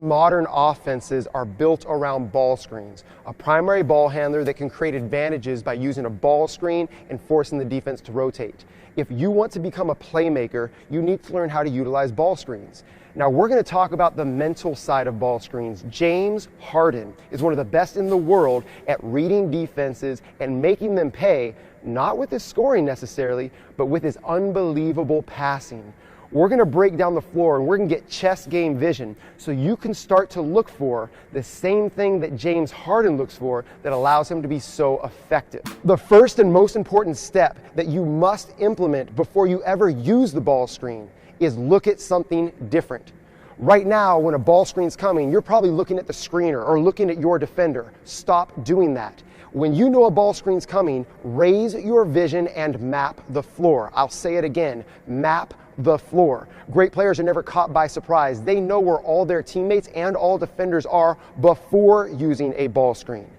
Modern offenses are built around ball screens, a primary ball handler that can create advantages by using a ball screen and forcing the defense to rotate. If you want to become a playmaker, you need to learn how to utilize ball screens. Now we're going to talk about the mental side of ball screens. James Harden is one of the best in the world at reading defenses and making them pay, not with his scoring necessarily, but with his unbelievable passing. We're going to break down the floor and we're going to get chess game vision so you can start to look for the same thing that James Harden looks for that allows him to be so effective. The first and most important step that you must implement before you ever use the ball screen is look at something different. Right now, when a ball screen's coming, you're probably looking at the screener or looking at your defender. Stop doing that. When you know a ball screen's coming, raise your vision and map the floor. I'll say it again, map the floor. Great players are never caught by surprise. They know where all their teammates and all defenders are before using a ball screen.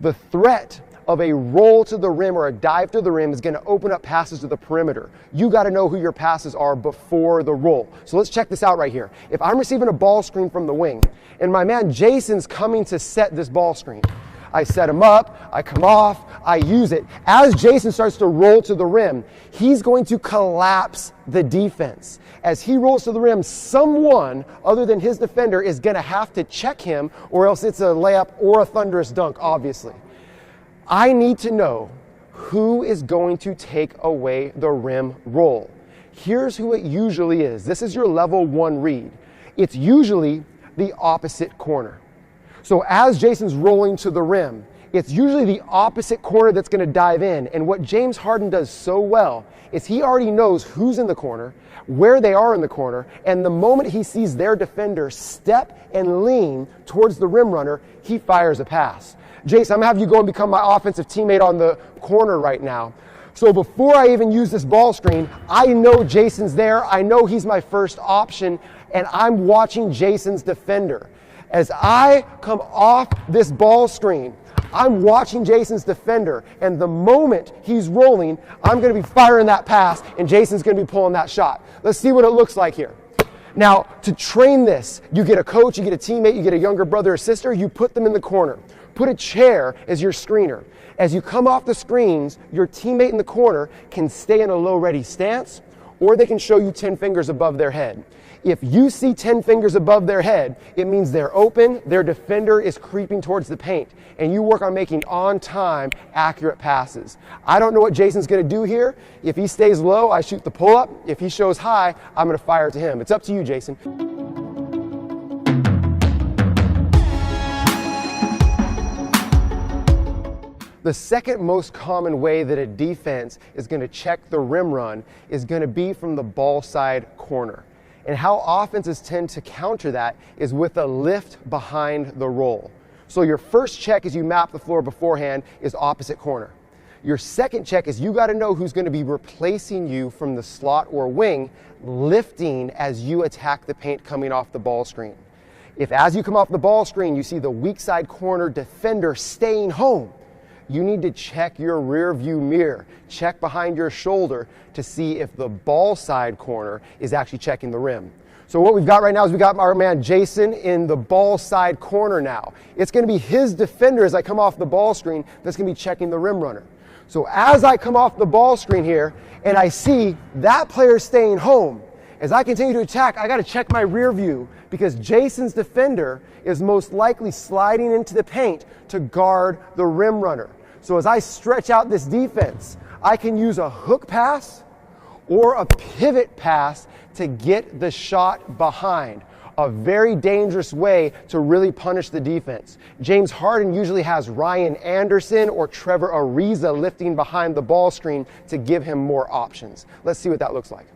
The threat of a roll to the rim or a dive to the rim is going to open up passes to the perimeter. You got to know who your passes are before the roll. So let's check this out right here. If I'm receiving a ball screen from the wing and my man Jason's coming to set this ball screen, I set him up, I come off, I use it. As Jason starts to roll to the rim, he's going to collapse the defense. As he rolls to the rim, someone other than his defender is going to have to check him, or else it's a layup or a thunderous dunk, obviously. I need to know who is going to take away the rim roll. Here's who it usually is. This is your level 1 read. It's usually the opposite corner. So as Jason's rolling to the rim, it's usually the opposite corner that's going to dive in. And what James Harden does so well is he already knows who's in the corner, where they are in the corner, and the moment he sees their defender step and lean towards the rim runner, he fires a pass. Jason, I'm going to have you go and become my offensive teammate on the corner right now. So before I even use this ball screen, I know Jason's there. I know he's my first option, and I'm watching Jason's defender. As I come off this ball screen, I'm watching Jason's defender, and the moment he's rolling, I'm going to be firing that pass, and Jason's going to be pulling that shot. Let's see what it looks like here. Now, to train this, you get a coach, you get a teammate, you get a younger brother or sister, you put them in the corner. Put a chair as your screener. As you come off the screens, your teammate in the corner can stay in a low ready stance, or they can show you 10 fingers above their head. If you see 10 fingers above their head, it means they're open, their defender is creeping towards the paint, and you work on making on-time, accurate passes. I don't know what Jason's going to do here. If he stays low, I shoot the pull-up. If he shows high, I'm going to fire it to him. It's up to you, Jason. The second most common way that a defense is going to check the rim run is going to be from the ball side corner. And how offenses tend to counter that is with a lift behind the roll. So your first check as you map the floor beforehand is opposite corner. Your second check is you got to know who's going to be replacing you from the slot or wing, lifting as you attack the paint coming off the ball screen. If as you come off the ball screen, you see the weak side corner defender staying home, you need to check your rear view mirror, check behind your shoulder to see if the ball side corner is actually checking the rim. So what we've got right now is we got our man Jason in the ball side corner now. It's going to be his defender as I come off the ball screen that's going to be checking the rim runner. So as I come off the ball screen here and I see that player staying home, as I continue to attack, I got to check my rear view because Jason's defender is most likely sliding into the paint to guard the rim runner. So as I stretch out this defense, I can use a hook pass or a pivot pass to get the shot behind. A very dangerous way to really punish the defense. James Harden usually has Ryan Anderson or Trevor Ariza lifting behind the ball screen to give him more options. Let's see what that looks like.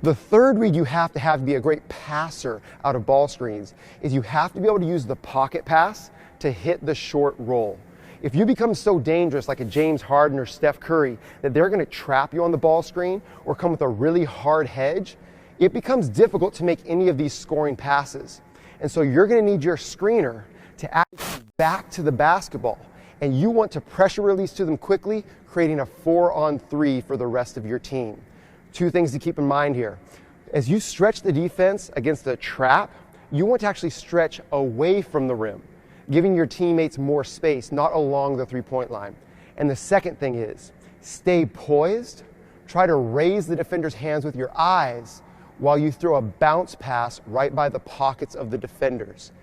The third read you have to be a great passer out of ball screens is you have to be able to use the pocket pass to hit the short roll. If you become so dangerous like a James Harden or Steph Curry that they're going to trap you on the ball screen or come with a really hard hedge, it becomes difficult to make any of these scoring passes. And so you're going to need your screener to act back to the basketball. And you want to pressure release to them quickly, creating a 4-on-3 for the rest of your team. Two things to keep in mind here. As you stretch the defense against a trap, you want to actually stretch away from the rim, giving your teammates more space, not along the three-point line. And the second thing is, stay poised, try to raise the defender's hands with your eyes while you throw a bounce pass right by the pockets of the defenders.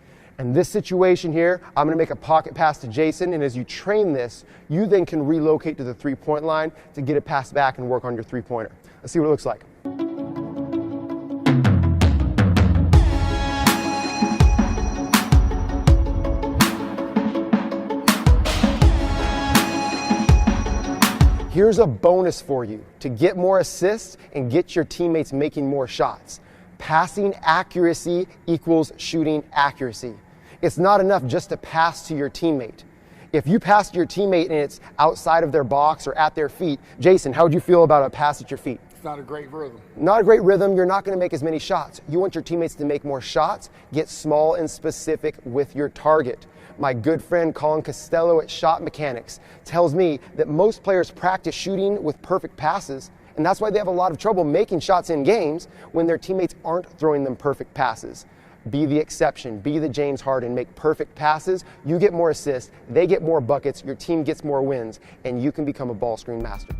In this situation here, I'm going to make a pocket pass to Jason, and as you train this, you then can relocate to the three-point line to get it passed back and work on your three-pointer. Let's see what it looks like. Here's a bonus for you to get more assists and get your teammates making more shots. Passing accuracy equals shooting accuracy. It's not enough just to pass to your teammate. If you pass to your teammate and it's outside of their box or at their feet, Jason, how would you feel about a pass at your feet? It's not a great rhythm. Not a great rhythm. You're not going to make as many shots. You want your teammates to make more shots. Get small and specific with your target. My good friend Colin Costello at Shot Mechanics tells me that most players practice shooting with perfect passes, and that's why they have a lot of trouble making shots in games when their teammates aren't throwing them perfect passes. Be the exception. Be the James Harden. Make perfect passes. You get more assists. They get more buckets. Your team gets more wins, and you can become a ball screen master.